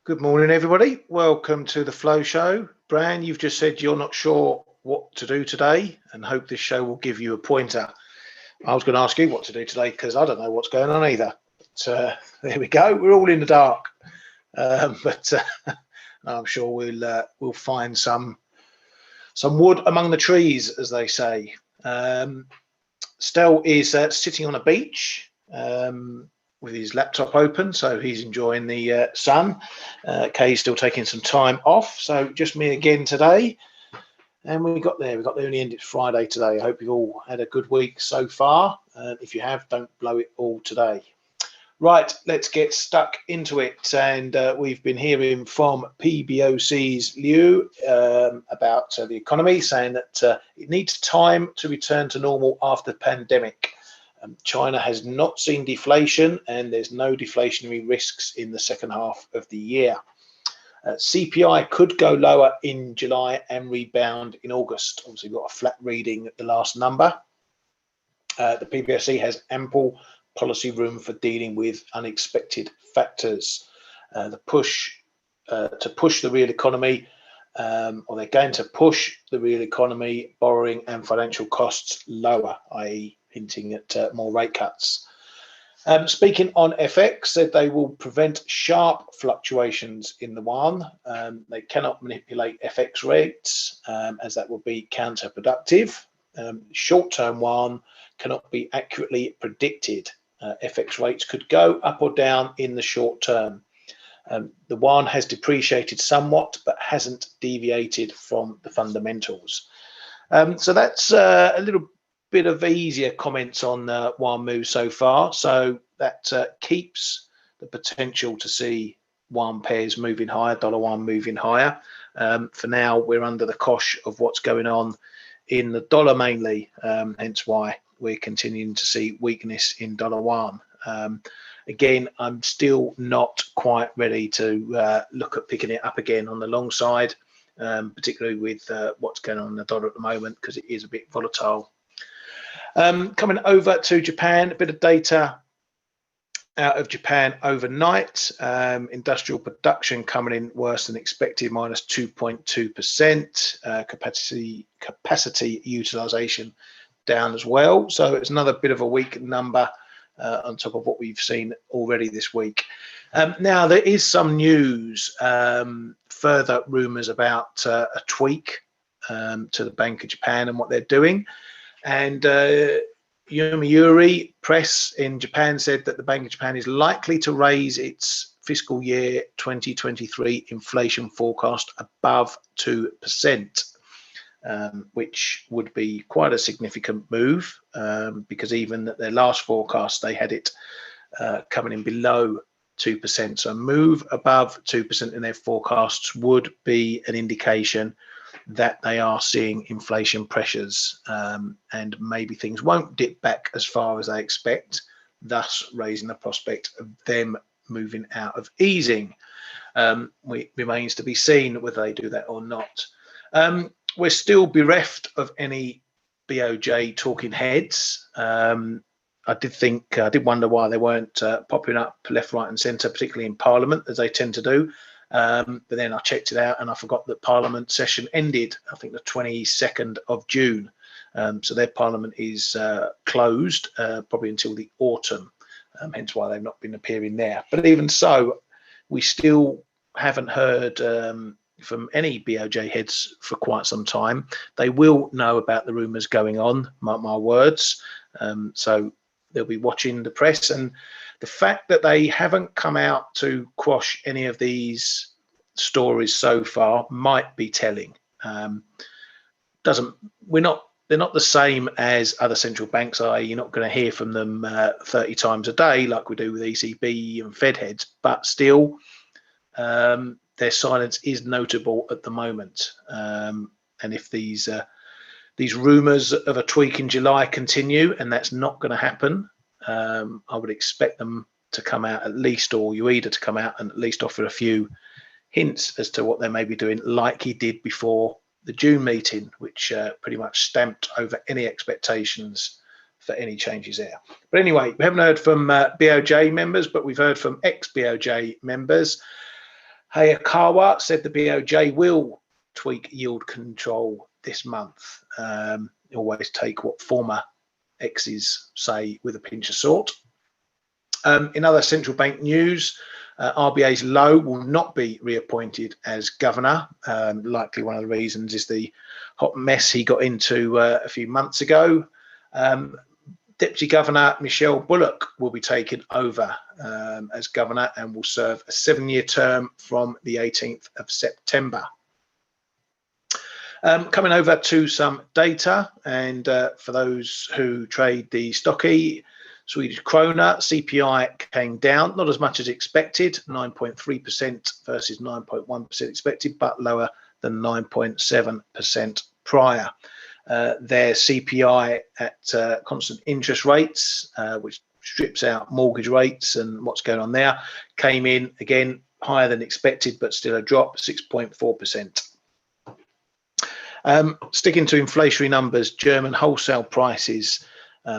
Good morning, everybody. Welcome to the Flow Show. Bran, you've just said you're not sure what to do today and hope this show will give you a pointer. I was going to ask you what to do today because I don't know what's going on either. But there we go. We're all in the dark. But I'm sure we'll find some wood among the trees, as they say. Stel is sitting on a beach with his laptop open, so he's enjoying the sun. Kay's still taking some time off, so just me again today. And we got there in the end. It's Friday today. I hope you've all had a good week so far. If you have, don't blow it all today. Right, let's get stuck into it. And we've been hearing from PBOC's Liu about the economy, saying that it needs time to return to normal after the pandemic. China has not seen deflation, and there's no deflationary risks in the second half of the year. CPI could go lower in July and rebound in August. Obviously, we've got a flat reading at the last number. The PBOC has ample policy room for dealing with unexpected factors. To push the real economy, or they're going to push the real economy, borrowing and financial costs lower, i.e. hinting at more rate cuts. Speaking on FX, said they will prevent sharp fluctuations in the yuan. They cannot manipulate FX rates as that will be counterproductive. Short-term yuan cannot be accurately predicted. FX rates could go up or down in the short term. The yuan has depreciated somewhat, but hasn't deviated from the fundamentals. So that's a little bit of easier comments on yuan move so far. So that keeps the potential to see yuan pairs moving higher, dollar yuan moving higher. For now, we're under the cosh of what's going on in the dollar mainly, hence why we're continuing to see weakness in dollar yuan. Again, I'm still not quite ready to look at picking it up again on the long side, particularly with what's going on in the dollar at the moment, because it is a bit volatile. Coming over to Japan, a bit of data out of Japan overnight. Industrial production coming in worse than expected, minus 2.2%. Capacity utilization down as well. So it's another bit of a weak number on top of what we've seen already this week. Now, there is some news, further rumours about a tweak to the Bank of Japan and what they're doing. And Yomiuri Press in Japan said that the Bank of Japan is likely to raise its fiscal year 2023 inflation forecast above 2%, which would be quite a significant move because even at their last forecast, they had it coming in below 2%. So a move above 2% in their forecasts would be an indication that they are seeing inflation pressures and maybe things won't dip back as far as they expect, thus raising the prospect of them moving out of easing. It remains to be seen whether they do that or not. We're still bereft of any BOJ talking heads. I did wonder why they weren't popping up left, right and centre, particularly in Parliament, as they tend to do. But then I checked it out and I forgot that Parliament session ended, I think, the 22nd of June. So their Parliament is closed probably until the autumn, hence why they've not been appearing there. But even so, we still haven't heard from any BOJ heads for quite some time. They will know about the rumours going on, mark my words. So they'll be watching the press, and the fact that they haven't come out to quash any of these stories so far might be telling. They're not the same as other central banks, i.e. you're not going to hear from them 30 times a day like we do with ECB and Fed heads, but still their silence is notable at the moment. And if these rumours of a tweak in July continue, and that's not going to happen, I would expect them to come out at least, or UEDA to come out and at least offer a few hints as to what they may be doing, like he did before the June meeting, which pretty much stamped over any expectations for any changes there. But anyway, we haven't heard from BOJ members, but we've heard from ex-BOJ members. Hayakawa said the BOJ will tweak yield control this month. Always take what former exes say with a pinch of salt. In other central bank news, RBA's Lowe will not be reappointed as governor. Likely one of the reasons is the hot mess he got into a few months ago. Deputy Governor Michelle Bullock will be taken over as governor and will serve a 7-year term from the 18th of September. Coming over to some data, and for those who trade the stocky, Swedish krona CPI came down, not as much as expected, 9.3% versus 9.1% expected, but lower than 9.7% prior. Their CPI at constant interest rates, which strips out mortgage rates and what's going on there, came in again higher than expected, but still a drop, 6.4%. Sticking to inflationary numbers, German wholesale prices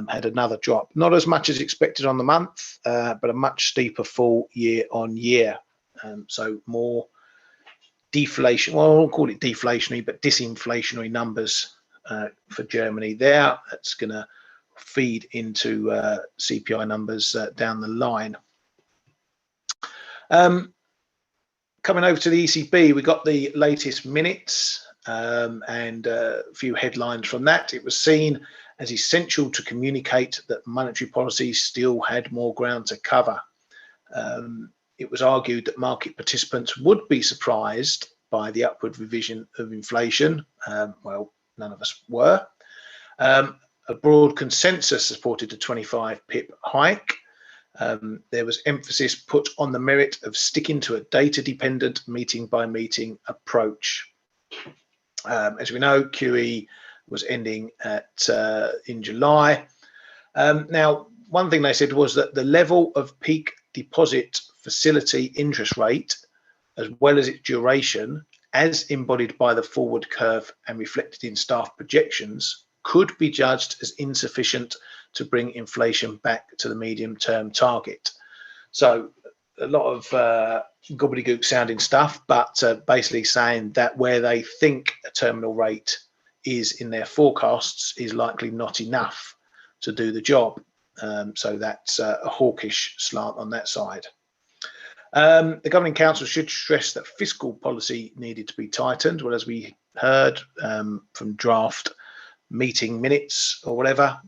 had another drop, not as much as expected on the month, but a much steeper fall year on year. So more deflation, well, I won't call it deflationary, but disinflationary numbers for Germany there. That's going to feed into CPI numbers down the line. Coming over to the ECB, we got the latest minutes and a few headlines from that. It was seen as essential to communicate that monetary policy still had more ground to cover. It was argued that market participants would be surprised by the upward revision of inflation. Well, none of us were. A broad consensus supported a 25 pip hike. There was emphasis put on the merit of sticking to a data-dependent meeting-by-meeting approach. As we know, QE was ending at in July. Now, one thing they said was that the level of peak deposit facility interest rate, as well as its duration, as embodied by the forward curve and reflected in staff projections, could be judged as insufficient to bring inflation back to the medium-term target. So a lot of gobbledygook sounding stuff, but basically saying that where they think a terminal rate is in their forecasts is likely not enough to do the job. So that's a hawkish slant on that side. The Governing Council should stress that fiscal policy needed to be tightened. Well, as we heard from draft meeting minutes or whatever,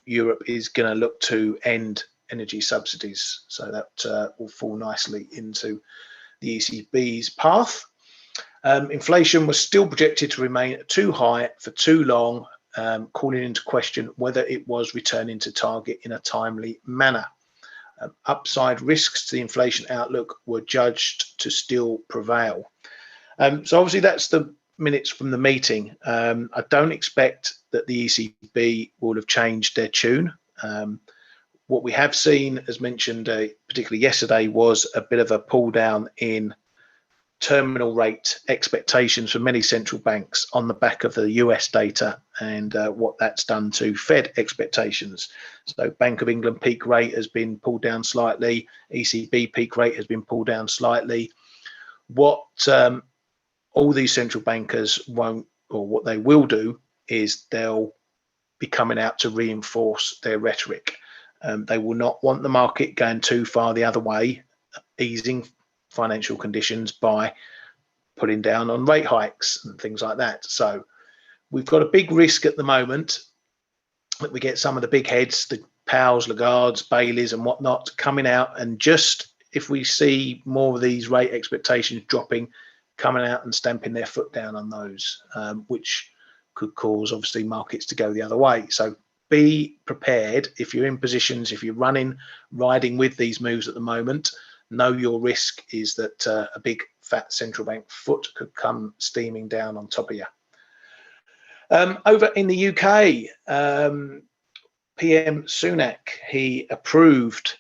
Europe is going to look to end energy subsidies. So that will fall nicely into the ECB's path. Inflation was still projected to remain too high for too long, calling into question whether it was returning to target in a timely manner. Upside risks to the inflation outlook were judged to still prevail. So obviously that's the minutes from the meeting. I don't expect that the ECB will have changed their tune. What we have seen, as mentioned, particularly yesterday, was a bit of a pull down in terminal rate expectations for many central banks on the back of the US data and what that's done to Fed expectations. So Bank of England peak rate has been pulled down slightly. ECB peak rate has been pulled down slightly. What all these central bankers won't, or what they will do, is they'll be coming out to reinforce their rhetoric. They will not want the market going too far the other way, easing financial conditions by putting down on rate hikes and things like that. So we've got a big risk at the moment that we get some of the big heads, the Powells, Lagardes, Baileys and whatnot, coming out, and just if we see more of these rate expectations dropping, coming out and stamping their foot down on those, which could cause obviously markets to go the other way. So be prepared if you're in positions, if you're riding with these moves at the moment. Know your risk is that a big fat central bank foot could come steaming down on top of you. Over in the UK, PM Sunak, he approved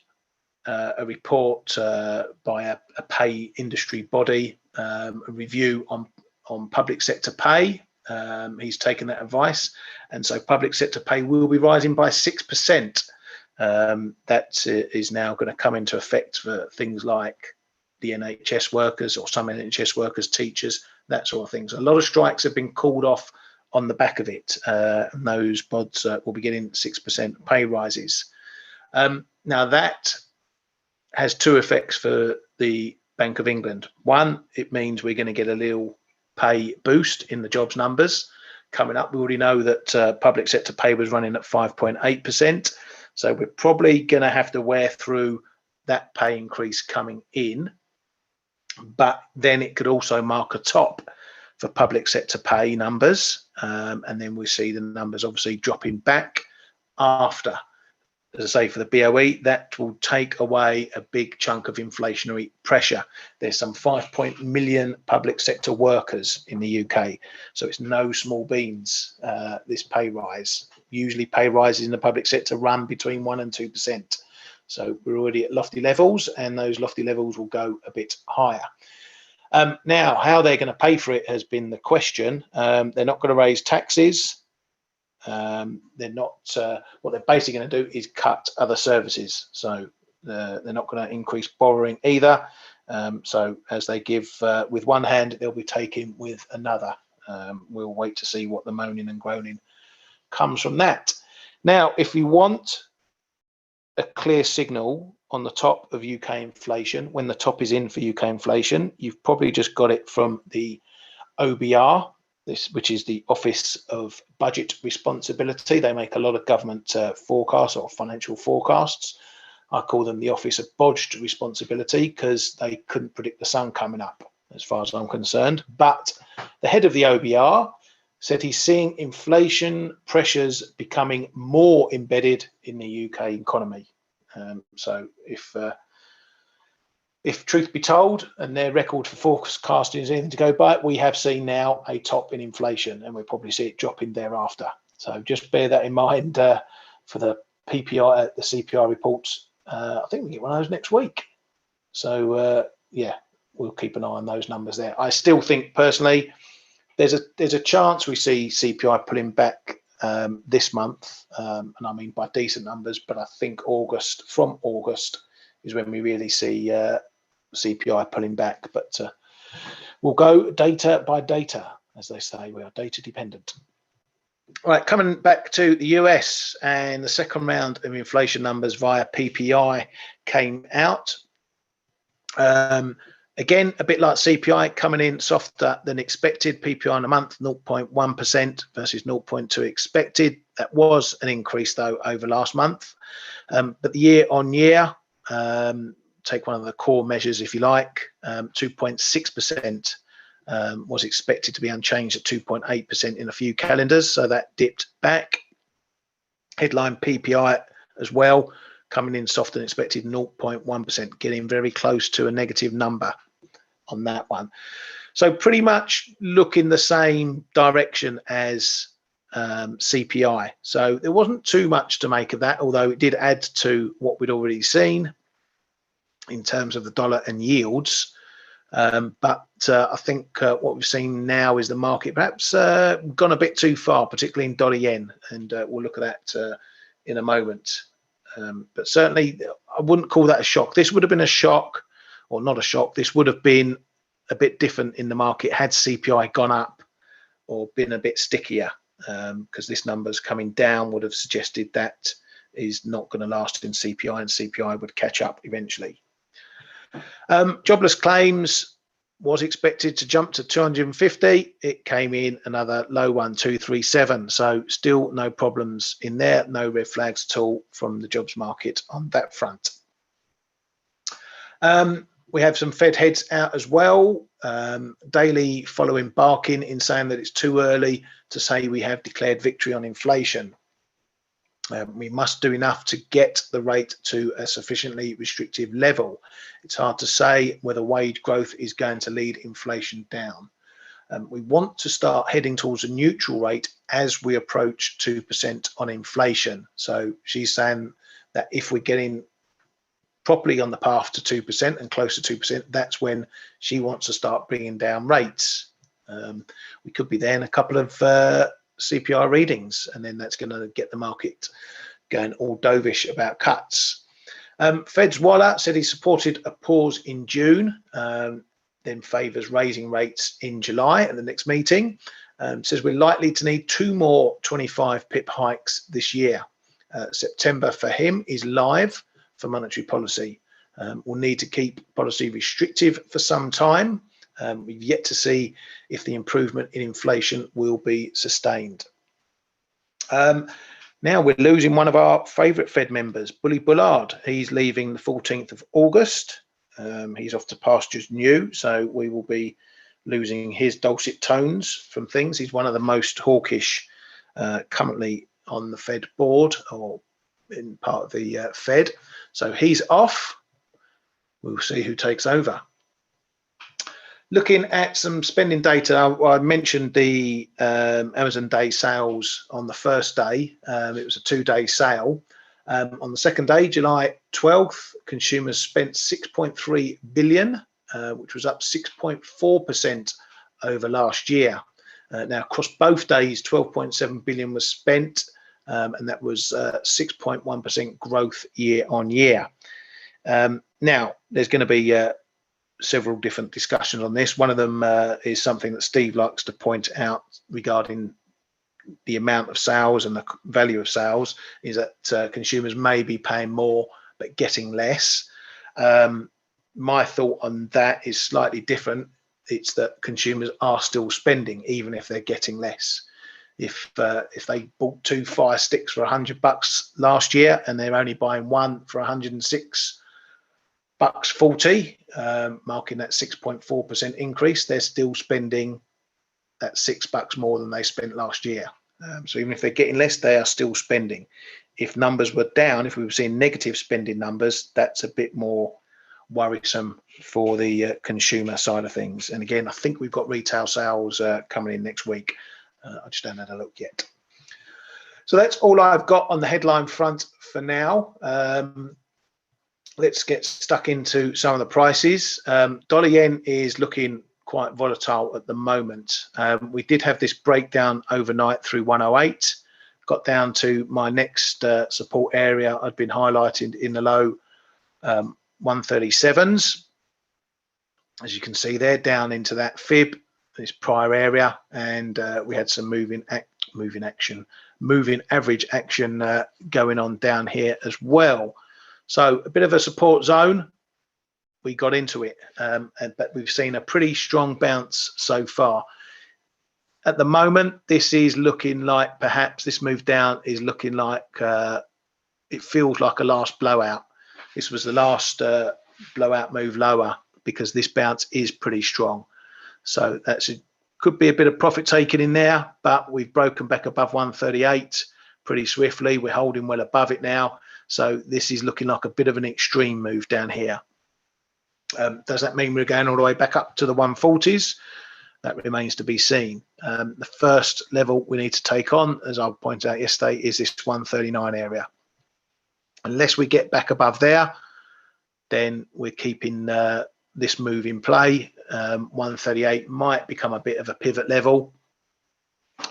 a report by a pay industry body, a review on public sector pay. He's taken that advice, and so public sector pay will be rising by 6%. That is now going to come into effect for things like the NHS workers, or some NHS workers, teachers, that sort of things. A lot of strikes have been called off on the back of it, and those pods will be getting 6% pay rises. Now that has two effects for the Bank of England. One, it means we're going to get a little pay boost in the jobs numbers coming up. We already know that public sector pay was running at 5.8%, so we're probably going to have to wear through that pay increase coming in. But then it could also mark a top for public sector pay numbers, and then we see the numbers obviously dropping back after. As I say, for the BOE, that will take away a big chunk of inflationary pressure. There's some 5 million public sector workers in the UK, so it's no small beans, this pay rise. Usually pay rises in the public sector run between 1% and 2%. So we're already at lofty levels, and those lofty levels will go a bit higher. Now, how they're going to pay for it has been the question. They're not going to raise taxes. They're not. What they're basically going to do is cut other services. So they're not going to increase borrowing either. So as they give with one hand, they'll be taking with another. We'll wait to see what the moaning and groaning comes from that. Now, if we want a clear signal on the top of UK inflation, when the top is in for UK inflation, you've probably just got it from the OBR, which is the Office of Budget Responsibility. They make a lot of government forecasts or financial forecasts. I call them the Office of Bodged Responsibility because they couldn't predict the sun coming up, as far as I'm concerned. But the head of the OBR said he's seeing inflation pressures becoming more embedded in the UK economy. So if truth be told, and their record for forecasting is anything to go by, we have seen now a top in inflation, and we'll probably see it dropping thereafter. So just bear that in mind for the PPI, the CPI reports. I think we get one of those next week. So yeah, we'll keep an eye on those numbers there. I still think personally, there's a chance we see CPI pulling back this month, and I mean by decent numbers. But I think from August is when we really see CPI pulling back. But we'll go data by data, as they say. We are data dependent. All right, coming back to the US, and the second round of inflation numbers via PPI came out. Again, a bit like CPI, coming in softer than expected. PPI in a month, 0.1% versus 0.2 expected. That was an increase, though, over last month. But the year on year, take one of the core measures, if you like, 2.6% was expected to be unchanged at 2.8% in a few calendars. So that dipped back. Headline PPI as well, coming in softer than expected, 0.1%, getting very close to a negative number on that one. So pretty much looking the same direction as CPI. So there wasn't too much to make of that, although it did add to what we'd already seen in terms of the dollar and yields. But I think what we've seen now is the market perhaps gone a bit too far, particularly in dollar yen, and we'll look at that in a moment. But certainly I wouldn't call that a shock. This would have been a shock, or not a shock. This would have been a bit different in the market had CPI gone up or been a bit stickier, because this number's coming down would have suggested that is not going to last in CPI, and CPI would catch up eventually. Jobless claims was expected to jump to 250. It came in another low one, 237. So still no problems in there, no red flags at all from the jobs market on that front. We have some Fed heads out as well. Daily following Barkin in saying that it's too early to say we have declared victory on inflation. We must do enough to get the rate to a sufficiently restrictive level. It's hard to say whether wage growth is going to lead inflation down. We want to start heading towards a neutral rate as we approach 2% on inflation. So she's saying that if we're getting properly on the path to 2% and close to 2%, that's when she wants to start bringing down rates. We could be there in a couple of CPI readings, and then that's going to get the market going all dovish about cuts. Fed's Waller said he supported a pause in June, then favours raising rates in July at the next meeting. Says we're likely to need 2 more 25 pip hikes this year. September for him is live for monetary policy. We'll need to keep policy restrictive for some time. We've yet to see if the improvement in inflation will be sustained. Now we're losing one of our favourite Fed members, Bully Bullard. He's leaving the 14th of August. He's off to pastures new, so we will be losing his dulcet tones from things. He's one of the most hawkish currently on the Fed board, or in part of the Fed. So he's off. We'll see who takes over. Looking at some spending data, I mentioned the Amazon Day sales on the first day. It was a 2-day sale. On the second day, July 12th, consumers spent 6.3 billion, which was up 6.4% over last year. Now, across both days, 12.7 billion was spent, and that was 6.1% growth year on year. Now, there's going to be several different discussions on this. One of them is something that Steve likes to point out regarding the amount of sales and the value of sales, is that consumers may be paying more but getting less. My thought on that is slightly different. It's that consumers are still spending even if they're getting less. If they bought 2 fire sticks for $100 last year and they're only buying one for $106.40, marking that 6.4% increase, they're still spending that $6 more than they spent last year. So even if they're getting less, they are still spending. If numbers were down, if we were seeing negative spending numbers, that's a bit more worrisome for the consumer side of things. And again, I think we've got retail sales coming in next week. I just haven't had a look yet. So that's all I've got on the headline front for now. Let's get stuck into some of the prices. Dollar yen is looking quite volatile at the moment. We did have this breakdown overnight through 108, got down to my next support area I'd been highlighting in the low 137s. As you can see there, down into that fib, this prior area, and we had some moving average action going on down here as well. So a bit of a support zone. We got into it, but we've seen a pretty strong bounce so far. At the moment, this is looking like perhaps this move down is looking like it feels like a last blowout. This was the last blowout move lower because this bounce is pretty strong. So could be a bit of profit taken in there, but we've broken back above 138 pretty swiftly. We're holding well above it now. So this is looking like a bit of an extreme move down here. Does that mean we're going all the way back up to the 140s? That remains to be seen. The first level we need to take on, as I pointed out yesterday, is this 139 area. Unless we get back above there, then we're keeping this move in play. 138 might become a bit of a pivot level.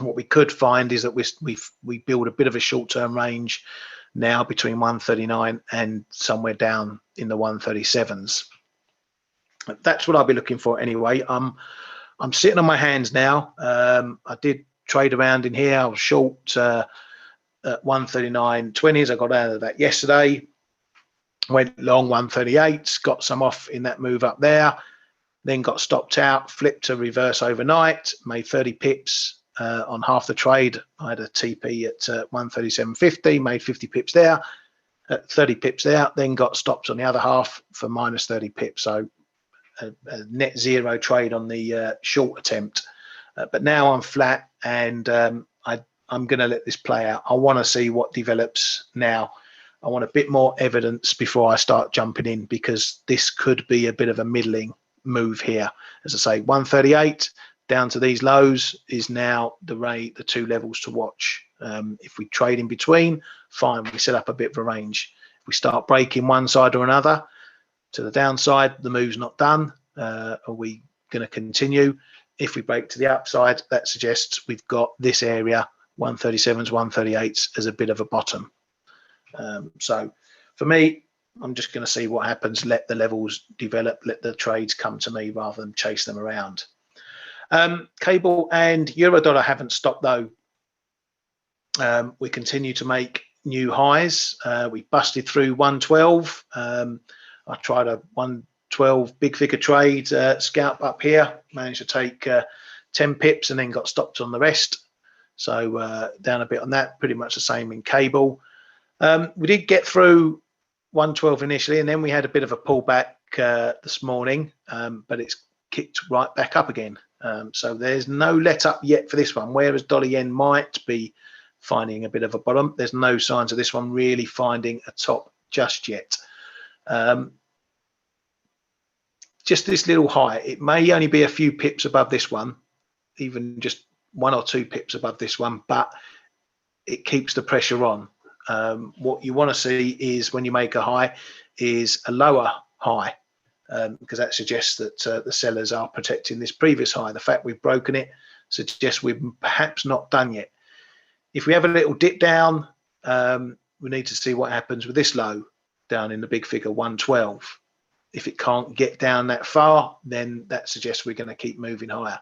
What we could find is that we build a bit of a short-term range now between 139 and somewhere down in the 137s. That's what I'll be looking for anyway. I'm sitting on my hands now. I did trade around in here. I was short at 139.20s. I got out of that yesterday. Went long 138s, got some off in that move up there, then got stopped out, flipped to reverse overnight, made 30 pips on half the trade. I had a TP at 137.50, made 50 pips there, 30 pips there, then got stopped on the other half for minus 30 pips. So a net zero trade on the short attempt. But now I'm flat, and I'm going to let this play out. I want to see what develops now. I want a bit more evidence before I start jumping in, because this could be a bit of a middling move here. As I say, 138 down to these lows is now the 2 levels to watch. If we trade in between, fine, we set up a bit of a range. If we start breaking one side or another to the downside, the move's not done. Are we going to continue? If we break to the upside, that suggests we've got this area, 137s, 138s, as a bit of a bottom. So for me, I'm just going to see what happens, let the levels develop, let the trades come to me rather than chase them around. Cable and euro dollar haven't stopped though. We continue to make new highs. We busted through 112. I tried a 112 big figure trade scalp up here, managed to take 10 pips and then got stopped on the rest. So down a bit on that, pretty much the same in cable. We did get through 112 initially, and then we had a bit of a pullback this morning, but it's kicked right back up again. So there's no let up yet for this one, whereas dollar yen might be finding a bit of a bottom. There's no signs of this one really finding a top just yet. Just this little high, it may only be a few pips above this one, even just 1 or 2 pips above this one, but it keeps the pressure on. What you want to see is when you make a high is a lower high, because that suggests that the sellers are protecting this previous high. The fact we've broken it suggests we're perhaps not done yet. If we have a little dip down, we need to see what happens with this low down in the big figure 112. If it can't get down that far, then that suggests we're going to keep moving higher.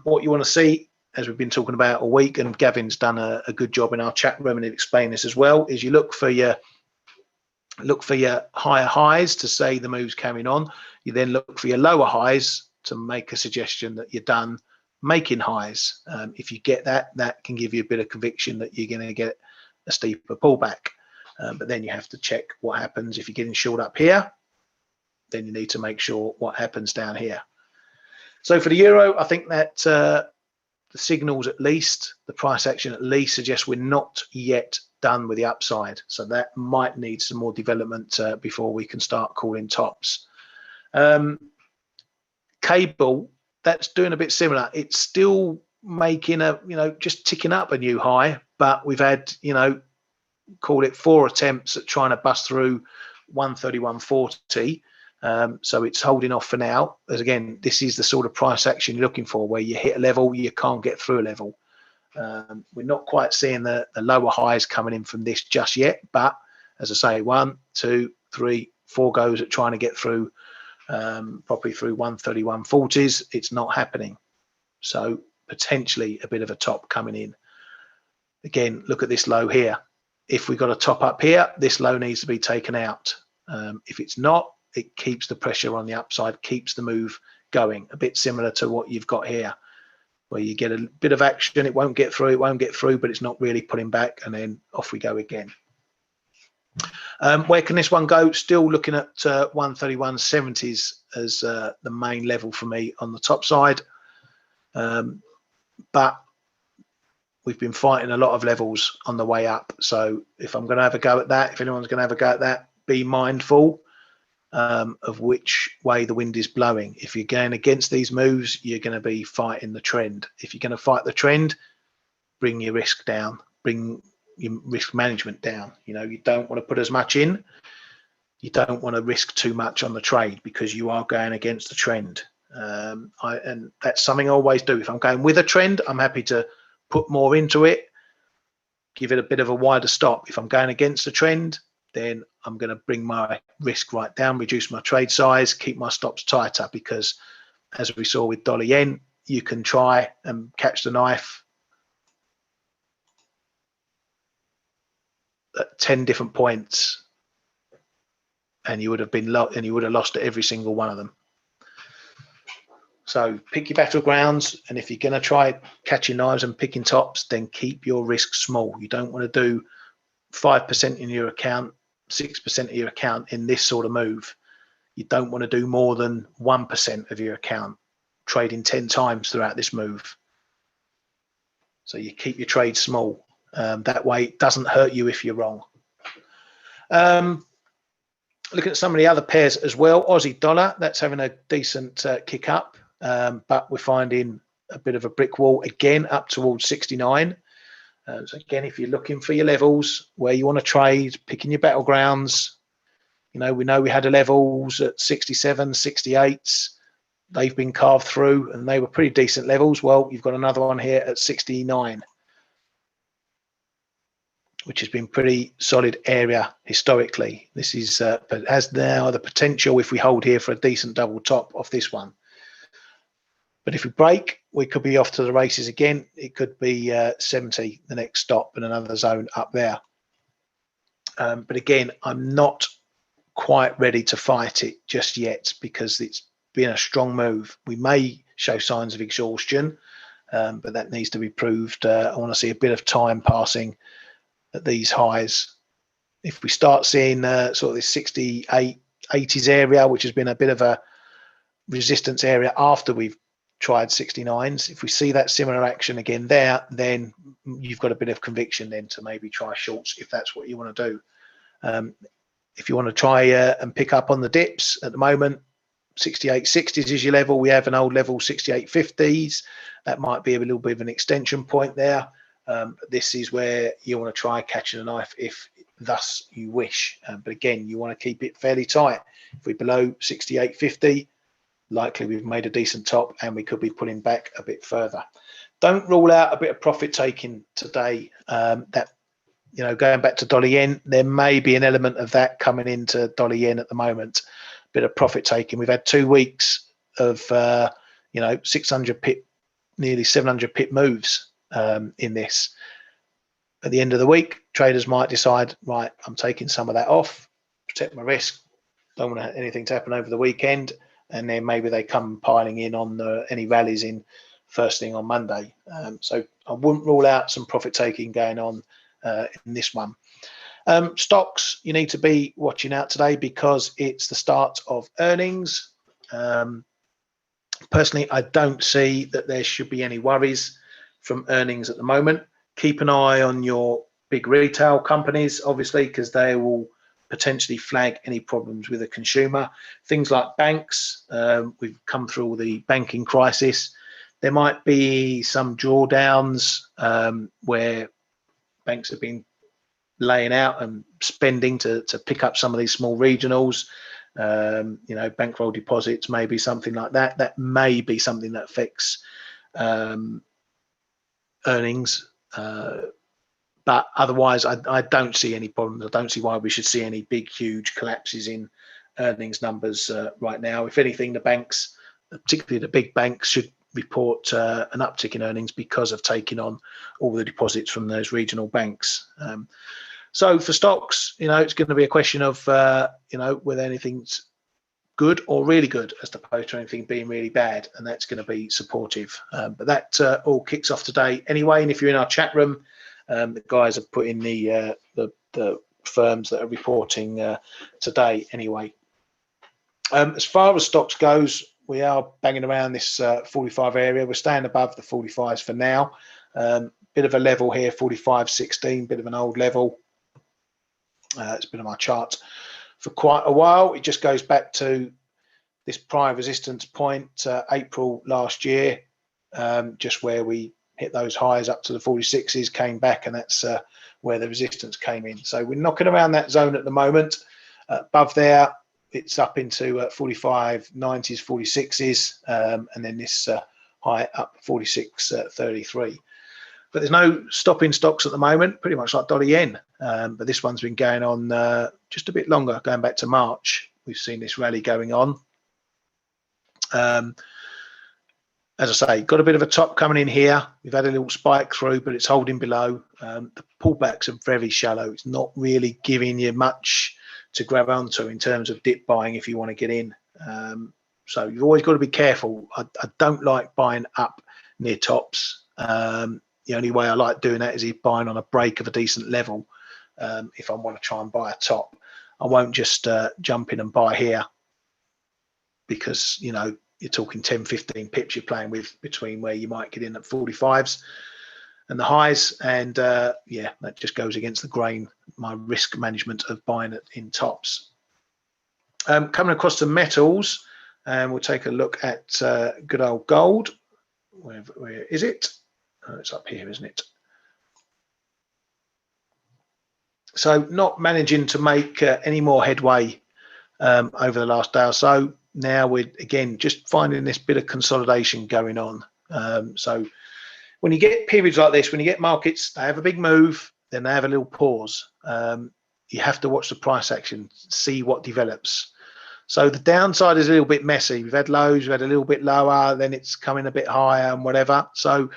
What you want to see, as we've been talking about all week, and Gavin's done a good job in our chat room and explained this as well, is you look for your higher highs to say the move's carrying on. You then look for your lower highs to make a suggestion that you're done making highs. If you get that, that can give you a bit of conviction that you're going to get a steeper pullback. But then you have to check what happens if you're getting short up here. Then you need to make sure what happens down here. So for the euro, I think that the signals, at least the price action at least, suggests we're not yet done with the upside. So that might need some more development before we can start calling tops. Cable, that's doing a bit similar. It's still making a, just ticking up a new high, but we've had, call it 4 attempts at trying to bust through 131.40. So it's holding off for now. As again, this is the sort of price action you're looking for, where you hit a level, you can't get through a level. We're not quite seeing the lower highs coming in from this just yet, but as I say, 1, 2, 3, 4 goes at trying to get through, probably through 131.40s. It's not happening. So potentially a bit of a top coming in. Again, look at this low here. If we got a top up here, this low needs to be taken out. If it's not, it keeps the pressure on the upside, keeps the move going. A bit similar to what you've got here, where you get a bit of action, it won't get through, but it's not really pulling back, and then off we go again. Where can this one go? Still looking at 131.70s as the main level for me on the top side. But we've been fighting a lot of levels on the way up. So if I'm going to have a go at that, if anyone's going to have a go at that, be mindful of which way the wind is blowing. If you're going against these moves, you're going to be fighting the trend. If you're going to fight the trend, bring your risk down, bring your risk management down. You don't want to put as much in. You don't want to risk too much on the trade because you are going against the trend. And that's something I always do. If I'm going with a trend, I'm happy to put more into it, give it a bit of a wider stop. If I'm going against the trend, then I'm going to bring my risk right down, reduce my trade size, keep my stops tighter, because as we saw with dollar yen, you can try and catch the knife at 10 different points and you would have lost at every single one of them. So pick your battlegrounds, and if you're going to try catching knives and picking tops, then keep your risk small. You don't want to do 5% in your account, 6% of your account in this sort of move. You don't want to do more than 1% of your account trading 10 times throughout this move. So you keep your trade small. That way it doesn't hurt you if you're wrong. Looking at some of the other pairs as well, Aussie dollar, that's having a decent kick up, but we're finding a bit of a brick wall again up towards 69. So again, if you're looking for your levels, where you want to trade, picking your battlegrounds, we know we had the levels at 67, 68. They've been carved through and they were pretty decent levels. Well, you've got another one here at 69. which has been pretty solid area historically. This is but has now the potential, if we hold here, for a decent double top off this one. But if we break, we could be off to the races again. It could be 70, the next stop, and another zone up there. But again, I'm not quite ready to fight it just yet, because it's been a strong move. We may show signs of exhaustion, but that needs to be proved. I want to see a bit of time passing at these highs. If we start seeing sort of this 68, 80s area, which has been a bit of a resistance area after we've tried 69s, if we see that similar action again there, then you've got a bit of conviction then to maybe try shorts if that's what you want to do. If you want to try and pick up on the dips at the moment, 68.60s is your level. We have an old level 68.50s. That might be a little bit of an extension point there. This is where you want to try catching a knife if thus you wish. But again, you want to keep it fairly tight. If we're below 68.50, likely we've made a decent top and we could be pulling back a bit further. Don't rule out a bit of profit taking today. That, you know, going back to dollar yen, there may be an element of that coming into dollar yen at the moment. Bit of profit taking. We've had 2 weeks of you know, 600 pip, nearly 700 pip moves in this. At the end of the week, traders might decide, right, I'm taking some of that off, protect my risk, don't want anything to happen over the weekend, and then maybe they come piling in on any rallies in first thing on Monday. So I wouldn't rule out some profit taking going on in this one. Stocks, you need to be watching out today because it's the start of earnings. Personally, I don't see that there should be any worries from earnings at the moment. Keep an eye on your big retail companies, obviously, because they will potentially flag any problems with the consumer. Things like banks, we've come through the banking crisis. There might be some drawdowns where banks have been laying out and spending to pick up some of these small regionals. You know, bankroll deposits, maybe something like that. That may be something that affects earnings. But otherwise, I don't see any problems. I don't see why we should see any big, huge collapses in earnings numbers right now. If anything, the banks, particularly the big banks, should report an uptick in earnings because of taking on all the deposits from those regional banks. So for stocks, you know, it's going to be a question of, you know, whether anything's good or really good as opposed to anything being really bad, and that's going to be supportive. But that all kicks off today anyway. And if you're in our chat room, the guys have put in the firms that are reporting today anyway. As far as stocks goes, we are banging around this 45 area. We're staying above the 45s for now. Bit of a level here, 45.16, bit of an old level. It's been on my chart for quite a while. It just goes back to this prior resistance point, April last year, just where we hit those highs up to the 46s, came back, and that's where the resistance came in. So we're knocking around that zone at the moment. Above there, it's up into 45.90s, 46s, and then this high up 46.33. But there's no stopping stocks at the moment, pretty much like dollar yen. But this one's been going on just a bit longer, going back to March. We've seen this rally going on. As I say, got a bit of a top coming in here. We've had a little spike through, but it's holding below. The pullbacks are very shallow. It's not really giving you much to grab onto in terms of dip buying if you want to get in. So you've always got to be careful. I don't like buying up near tops. The only way I like doing that is if buying on a break of a decent level. If I want to try and buy a top, I won't just jump in and buy here, because, you know, you're talking 10, 15 pips you're playing with between where you might get in at 45s and the highs. And yeah, that just goes against the grain, my risk management of buying it in tops. Coming across to metals, and we'll take a look at good old gold. Where is it? Oh, it's up here, isn't it? So not managing to make any more headway over the last day or so. Now we're again just finding this bit of consolidation going on. So when you get periods like this, when you get markets, they have a big move, then they have a little pause. You have to watch the price action, see what develops. So the downside is a little bit messy. We've had lows, we've had a little bit lower, then it's coming a bit higher and whatever. So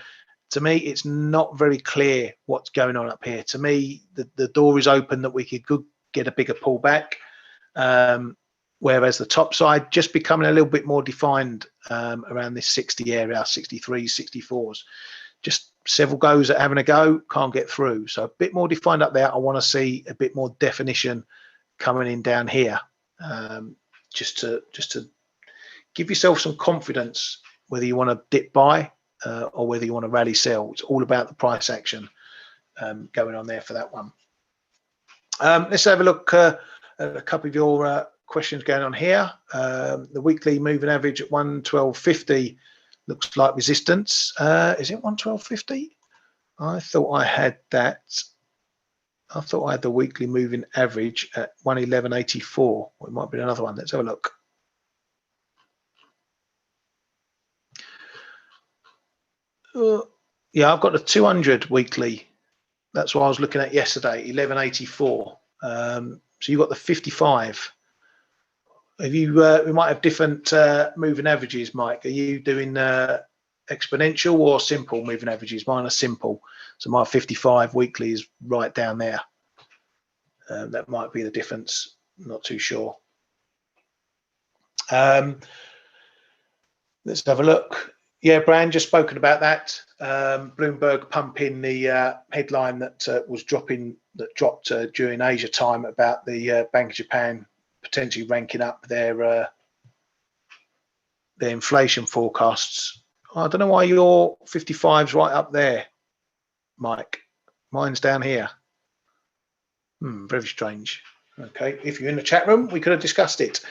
to me, it's not very clear what's going on up here. To me, the door is open that we could get a bigger pullback, whereas the top side just becoming a little bit more defined around this 60 area, 63s, 64s. Just several goes at having a go, can't get through. So a bit more defined up there. I want to see a bit more definition coming in down here, just to give yourself some confidence whether you want to dip buy or whether you want to rally sell. It's all about the price action going on there for that one. Let's have a look at a couple of your questions going on here. The weekly moving average at 112.50 looks like resistance. Is it 112.50? I thought I had that. I thought I had the weekly moving average at 111.84. Well, it might be another one. Let's have a look. Yeah, I've got the 200 weekly. That's what I was looking at yesterday, 11.84. So you've got the 55. Have you? We might have different moving averages, Mike. Are you doing exponential or simple moving averages? Mine are simple. So my 55 weekly is right down there. That might be the difference. Not too sure. Let's have a look. Yeah, Brand, just spoken about that. Bloomberg pumping the headline that dropped during Asia time about the Bank of Japan potentially ranking up their inflation forecasts. I don't know why your 55's right up there, Mike. Mine's down here. Very strange. Okay, if you're in the chat room, we could have discussed it.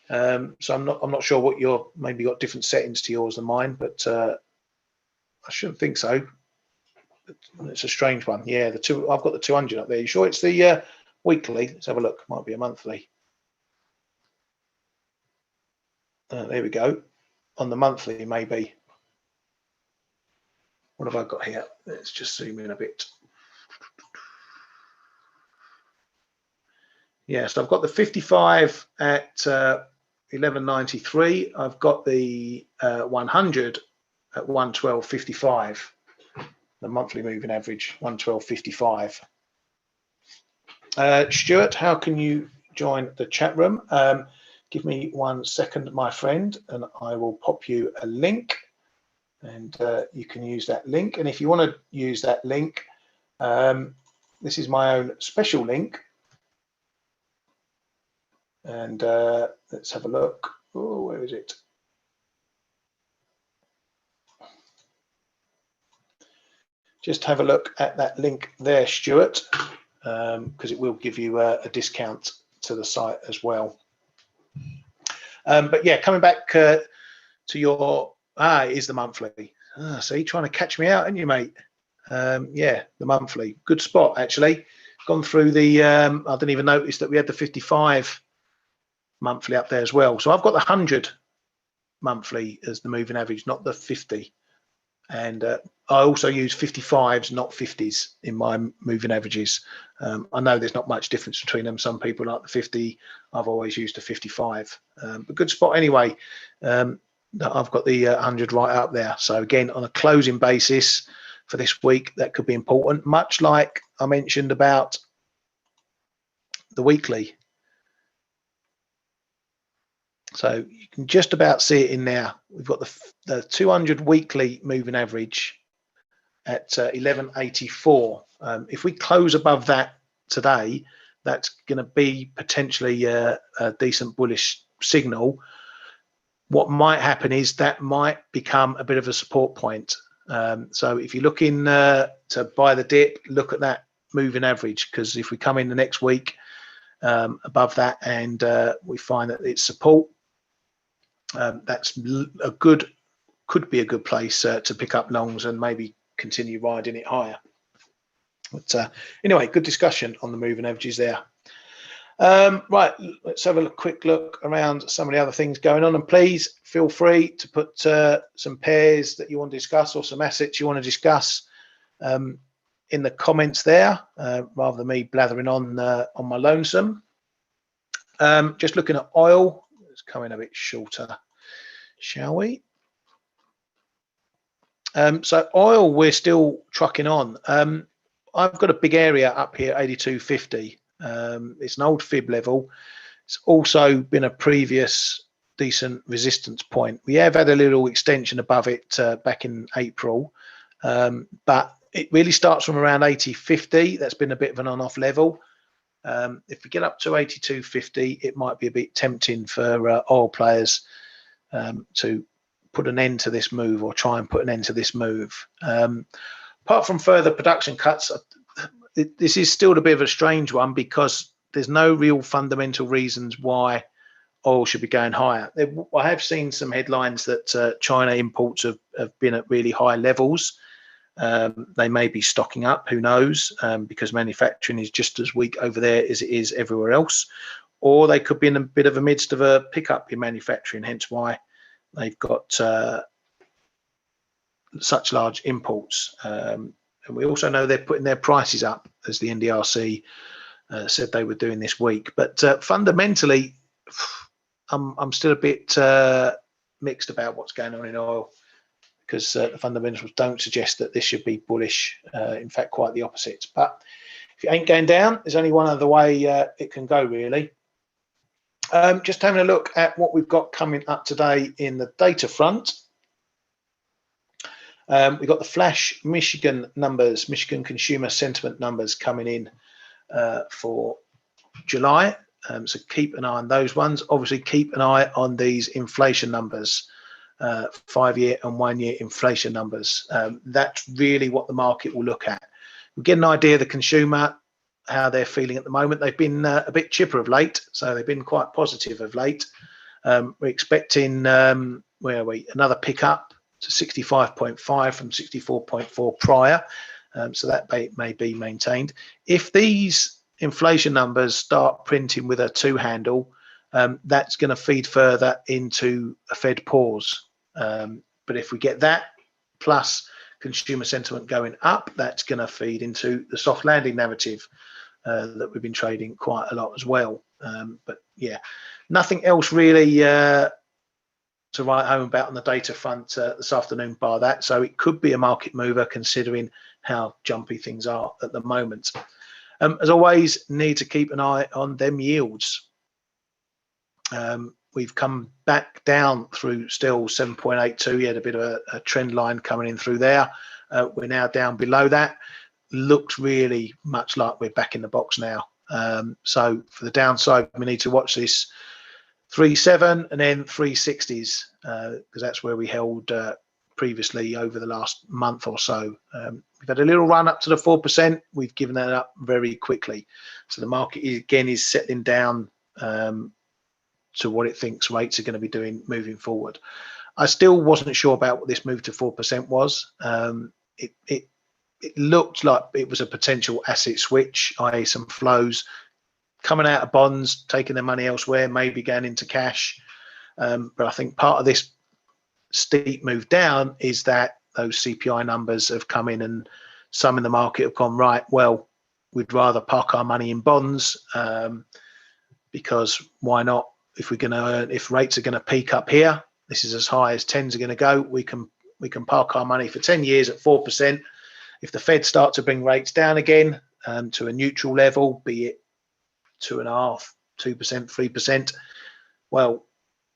So I'm not sure what your maybe got different settings to yours than mine, but I shouldn't think so. It's a strange one. Yeah, I've got the 200 up there. You sure it's the weekly? Let's have a look. Might be a monthly. There we go. On the monthly, maybe. What have I got here? Let's just zoom in a bit. Yeah, so I've got the 55 at 11.93. I've got the 100 at 112.55. The monthly moving average, 112.55. Stuart, how can you join the chat room? Give me 1 second, my friend, and I will pop you a link, and you can use that link. And if you want to use that link, this is my own special link. And let's have a look. Oh, where is it? Just have a look at that link there, Stuart, because it will give you a discount to the site as well. But yeah, coming back to your it is the monthly. See, trying to catch me out, aren't you, mate? Yeah, the monthly, good spot actually. Gone through the. I didn't even notice that we had the 55 monthly up there as well. So I've got the 100 monthly as the moving average, not the 50. And I also use 55s, not 50s in my moving averages. I know there's not much difference between them. Some people like the 50. I've always used the 55. But good spot anyway. I've got the 100 right up there. So again, on a closing basis for this week, that could be important. Much like I mentioned about the weekly. So you can just about see it in there. We've got the 200 weekly moving average at 11.84. If we close above that today, that's going to be potentially a decent bullish signal. What might happen is that might become a bit of a support point. So if you're looking to buy the dip, look at that moving average, because if we come in the next week above that and we find that it's support, that's a good, could be a good place to pick up longs and maybe continue riding it higher. But anyway, good discussion on the moving averages there. Right, let's have a quick look around some of the other things going on, and please feel free to put some pairs that you want to discuss or some assets you want to discuss in the comments there, rather than me blathering on my lonesome. Just looking at oil, it's coming a bit shorter, shall we? So oil, we're still trucking on. I've got a big area up here, 82.50. It's an old fib level. It's also been a previous decent resistance point. We have had a little extension above it back in April, but it really starts from around 80.50. That's been a bit of an on-off level. If we get up to 82.50, it might be a bit tempting for oil players to put an end to this move, or try and put an end to this move. Apart from further production cuts, this is still a bit of a strange one, because there's no real fundamental reasons why oil should be going higher. I have seen some headlines that China imports have been at really high levels. They may be stocking up, who knows, because manufacturing is just as weak over there as it is everywhere else. Or they could be in a bit of a midst of a pickup in manufacturing, hence why they've got such large imports. And we also know they're putting their prices up, as the NDRC said they were doing this week. But fundamentally, I'm still a bit mixed about what's going on in oil, because the fundamentals don't suggest that this should be bullish. In fact, quite the opposite. But if it ain't going down, there's only one other way it can go, really. Just having a look at what we've got coming up today in the data front. We've got the flash Michigan numbers, Michigan consumer sentiment numbers coming in for July. So keep an eye on those ones. Obviously, keep an eye on these inflation numbers, 5-year and 1-year inflation numbers. That's really what the market will look at. We'll get an idea of the consumer, how they're feeling at the moment. They've been a bit chipper of late, so they've been quite positive of late. We're expecting, where are we? Another pickup to 65.5 from 64.4 prior. So that may be maintained. If these inflation numbers start printing with a 2 handle, that's going to feed further into a Fed pause. But if we get that plus consumer sentiment going up, that's going to feed into the soft landing narrative that we've been trading quite a lot as well. But yeah, nothing else really to write home about on the data front this afternoon, bar that. So it could be a market mover, considering how jumpy things are at the moment. As always, need to keep an eye on them yields. We've come back down through still 7.82. You had a bit of a trend line coming in through there. We're now down below that. Looks really much like we're back in the box now. So for the downside, we need to watch this 3.7 and then 360s, because that's where we held previously over the last month or so. We've had a little run up to the 4%. We've given that up very quickly. So the market is settling down to what it thinks rates are going to be doing moving forward. I still wasn't sure about what this move to 4% was. It looked like it was a potential asset switch, i.e. some flows coming out of bonds, taking their money elsewhere, maybe going into cash. But I think part of this steep move down is that those CPI numbers have come in, and some in the market have gone, right, well, we'd rather park our money in bonds, because why not? If we're going to earn, if rates are going to peak up here, this is as high as 10s are going to go. We can park our money for 10 years at 4%. If the Fed start to bring rates down again to a neutral level, be it 2.5%, 2%, 3%, well,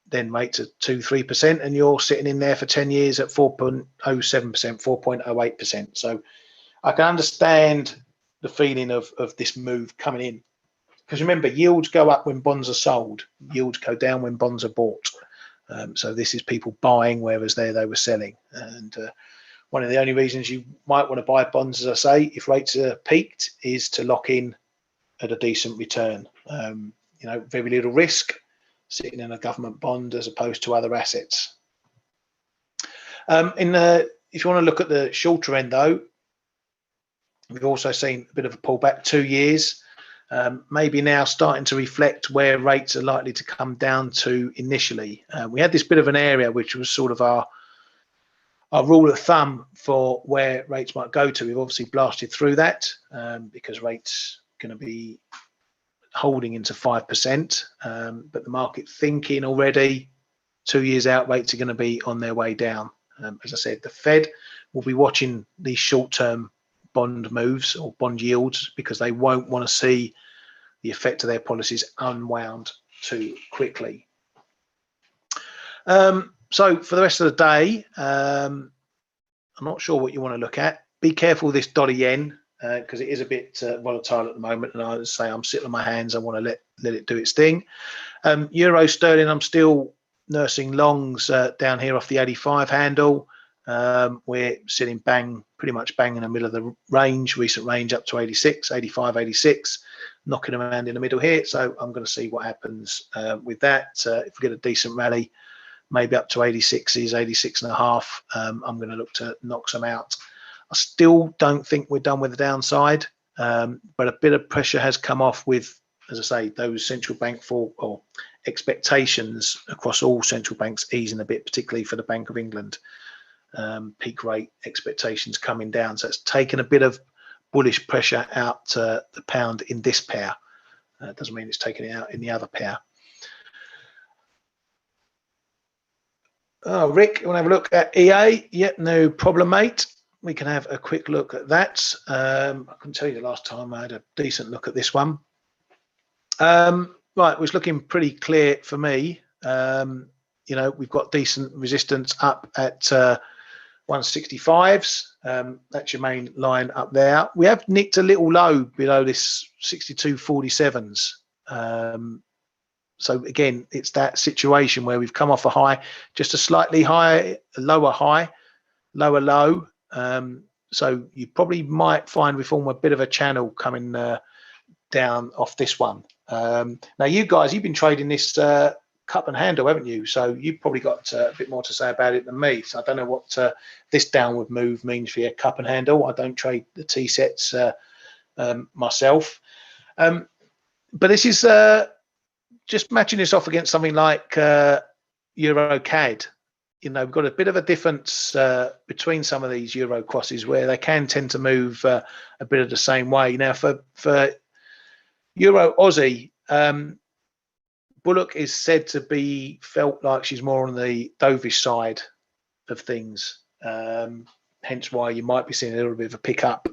then rates at 2-3%, and you're sitting in there for 10 years at 4.07%, 4.08%. So I can understand the feeling of this move coming in, because remember, yields go up when bonds are sold, yields go down when bonds are bought. So this is people buying, whereas they were selling. And one of the only reasons you might want to buy bonds, as I say, if rates are peaked, is to lock in at a decent return. Very little risk sitting in a government bond as opposed to other assets. If you want to look at the shorter end, though, we've also seen a bit of a pullback, 2 years. Maybe now starting to reflect where rates are likely to come down to initially. We had this bit of an area which was sort of our our rule of thumb for where rates might go to. We've obviously blasted through that because rates going to be holding into 5%, but the market thinking already 2 years out rates are going to be on their way down. As I said, the Fed will be watching these short-term bond moves or bond yields because they won't want to see the effect of their policies unwound too quickly. So for the rest of the day, I'm not sure what you want to look at. Be careful this dollar yen because it is a bit volatile at the moment, and I would say I'm sitting on my hands. I want to let it do its thing. Euro sterling, I'm still nursing longs down here off the 85 handle. We're sitting pretty much bang in the middle of the range, recent range up to 86, 85, 86, knocking around in the middle here. So I'm going to see what happens with that. If we get a decent rally, maybe up to 86s, 86 and a half, I'm going to look to knock some out. I still don't think we're done with the downside, but a bit of pressure has come off with, as I say, those central bank or expectations across all central banks easing a bit, particularly for the Bank of England. Peak rate expectations coming down. So it's taken a bit of bullish pressure out the pound in this pair. It doesn't mean it's taken it out in the other pair. Oh, Rick, you want to have a look at EA? Yep, no problem, mate. We can have a quick look at that. I can tell you the last time I had a decent look at this one. Right, it was looking pretty clear for me. You know, we've got decent resistance up at 165s. That's your main line up there. We have nicked a little low below this 62.47s. So again, it's that situation where we've come off a high, just a slightly higher, lower high, lower low. So you probably might find we form a bit of a channel coming down off this one. Now you guys, you've been trading this cup and handle, haven't you? So you've probably got a bit more to say about it than me. So I don't know what this downward move means for your cup and handle. I don't trade the T sets myself, but this is just matching this off against something like Euro CAD. You know, we've got a bit of a difference between some of these Euro crosses where they can tend to move a bit of the same way. Now for Euro Aussie, Bullock is said to be felt like she's more on the dovish side of things. Hence why you might be seeing a little bit of a pickup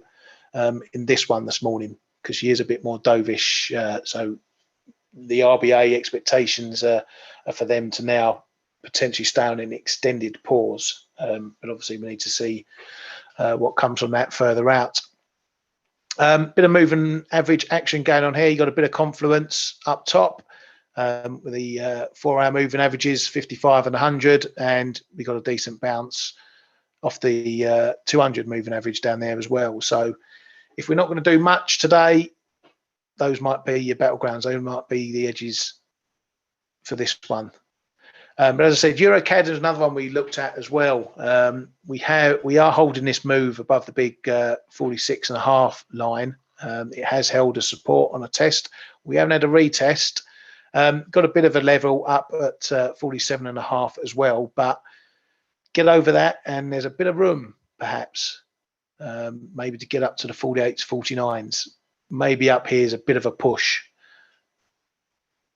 in this one this morning, because she is a bit more dovish. So the RBA expectations are for them to now potentially stay on an extended pause. But obviously we need to see what comes from that further out. Bit of moving average action going on here. You got a bit of confluence up top with the 4-hour moving averages 55 and 100, and we got a decent bounce off the 200 moving average down there as well. So if we're not going to do much today, those might be your battlegrounds. Those might be the edges for this one. But as I said, EuroCAD is another one we looked at as well. We are holding this move above the big 46.5 line. It has held a support on a test. We haven't had a retest. Got a bit of a level up at 47.5 as well, but get over that and there's a bit of room perhaps maybe to get up to the 48s, 49s. Maybe up here is a bit of a push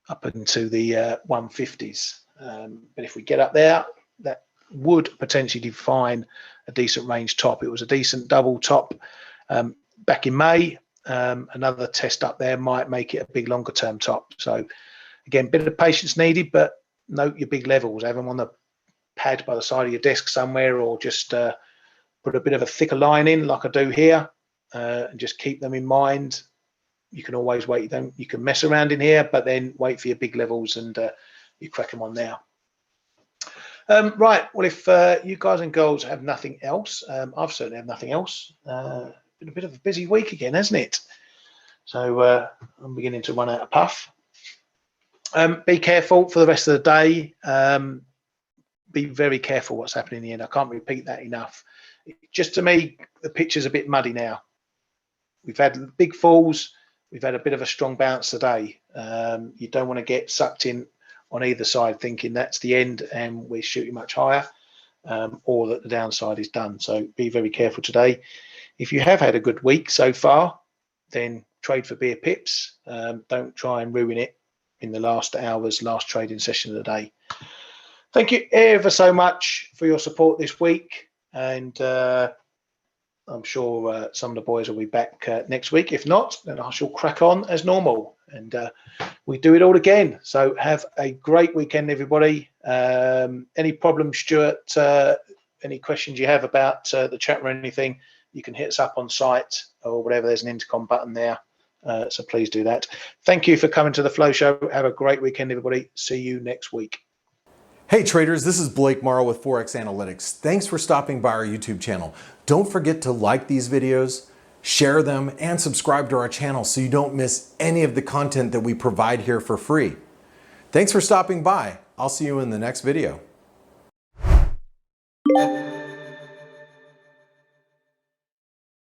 up into the 150s. But if we get up there, that would potentially define a decent range top. It was a decent double top back in May. Another test up there might make it a big longer term top. So again, bit of patience needed, but note your big levels. Have them on the pad by the side of your desk somewhere, or just put a bit of a thicker line in like I do here, and just keep them in mind. You can always wait. You can mess around in here, but then wait for your big levels and you crack them on now. Right. Well, if you guys and girls have nothing else, I've certainly have nothing else. Been a bit of a busy week again, hasn't it? So I'm beginning to run out of puff. Be careful for the rest of the day. Be very careful what's happening in the end. I can't repeat that enough. Just to me, the picture's a bit muddy now. We've had big falls. We've had a bit of a strong bounce today. You don't want to get sucked in on either side thinking that's the end and we're shooting much higher. or that the downside is done. So be very careful today. If you have had a good week so far, then trade for beer pips. Don't try and ruin it in the last trading session of the day. Thank you ever so much for your support this week, and I'm sure some of the boys will be back next week. If not, then I shall crack on as normal, and we do it all again. So have a great weekend, everybody. Any problems, Stuart, any questions you have about the chat or anything, you can hit us up on site or whatever. There's an intercom button there, so please do that. Thank you for coming to the Flow Show. Have a great weekend, everybody. See you next week. Hey traders, this is Blake Morrow with ForexAnalytix. Thanks for stopping by our YouTube channel. Don't forget to like these videos, share them, and subscribe to our channel so you don't miss any of the content that we provide here for free. Thanks for stopping by. I'll see you in the next video.